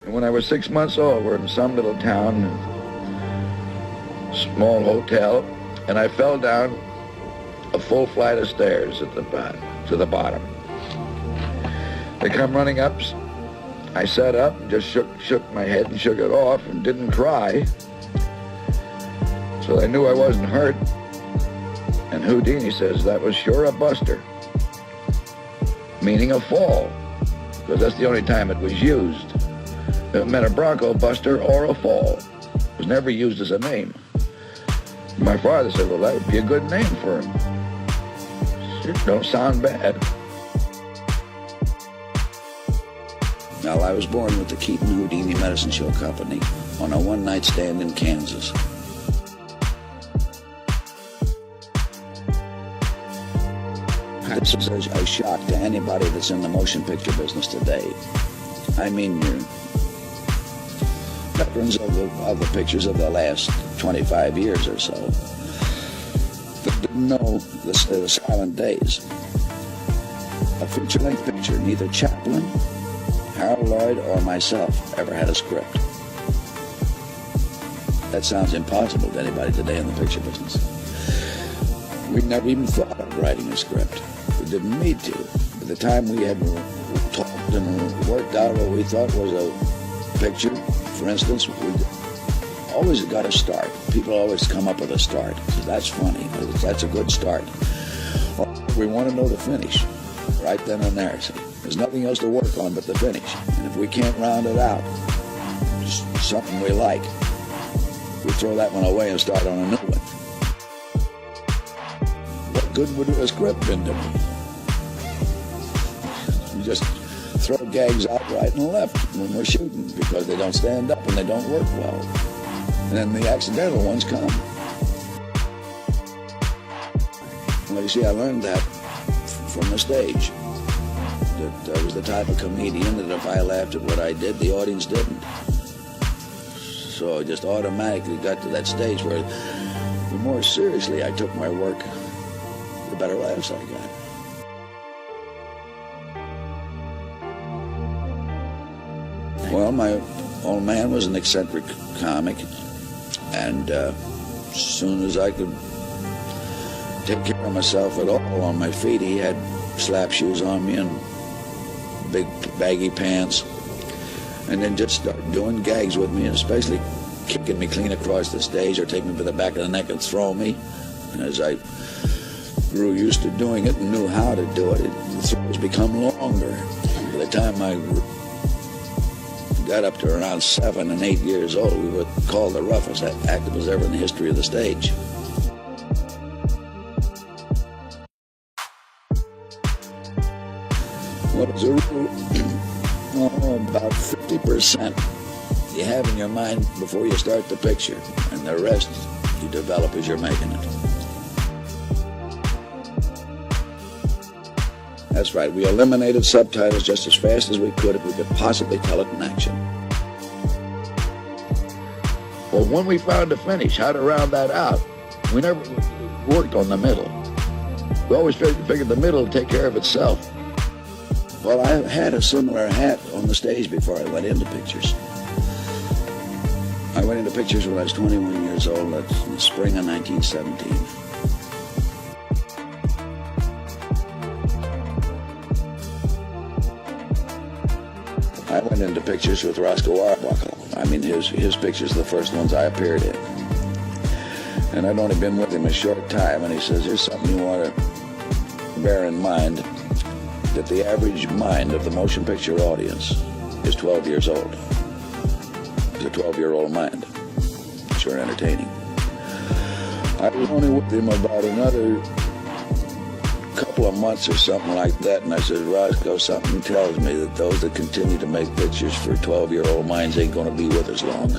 And when I was 6 months old, we're in some little town, small hotel, and I fell down a full flight of stairs at the bottom, to the bottom. They come running up. I sat up and just shook my head and shook it off and didn't cry. So they knew I wasn't hurt. And Houdini says, that was sure a buster, meaning a fall, because that's the only time it was used. It meant a bronco buster or a fall. It was never used as a name. My father said, well, that would be a good name for him. It don't sound bad. Now, I was born with the Keaton Houdini Medicine Show Company on a one-night stand in Kansas. This is a shock to anybody that's in the motion picture business today. I mean, you're veterans of the pictures of the last 25 years or so that didn't know the silent days. A feature-length picture, neither Chaplin, Harold Lloyd, or myself ever had a script. That sounds impossible to anybody today in the picture business. We never even thought of writing a script. We didn't need to. By the time we had talked and worked out what we thought was a picture, for instance, we always got a start. People always come up with a start. So that's funny. That's a good start. We want to know the finish right then and there. So there's nothing else to work on but the finish. And if we can't round it out, just something we like, we throw that one away and start on a new one. What good would a script been to me? We just throw gags out right and left when we're shooting because they don't stand up and they don't work well. And then the accidental ones come. Well, you see, I learned that from the stage. That I was the type of comedian that if I laughed at what I did, the audience didn't. So I just automatically got to that stage where the more seriously I took my work, the better laughs I got. Well, my old man was an eccentric comic, and as soon as I could take care of myself at all on my feet, he had slap shoes on me and big baggy pants, and then just start doing gags with me, and especially kicking me clean across the stage or taking me by the back of the neck and throw me. And as I grew used to doing it and knew how to do it, the throws become longer. By the time I got up to around 7 and 8 years old, we were called the roughest actors ever in the history of the stage. What is a rule? About 50% you have in your mind before you start the picture, and the rest you develop as you're making it. That's right, we eliminated subtitles just as fast as we could if we could possibly tell it in action. Well, when we found the finish, how to round that out, we never worked on the middle. We always figured the middle would take care of itself. Well, I had a similar hat on the stage before I went into pictures. I went into pictures when I was 21 years old. That's in the spring of 1917. I went into pictures with Roscoe Arbuckle. I mean, his pictures are the first ones I appeared in. And I'd only been with him a short time, and he says, here's something you want to bear in mind, that the average mind of the motion picture audience is 12 years old. It's a 12-year-old mind. Sure entertaining. I was only with him about another couple of months or something like that, and I said, Roscoe, something tells me that those that continue to make pictures for 12-year-old minds ain't going to be with us long.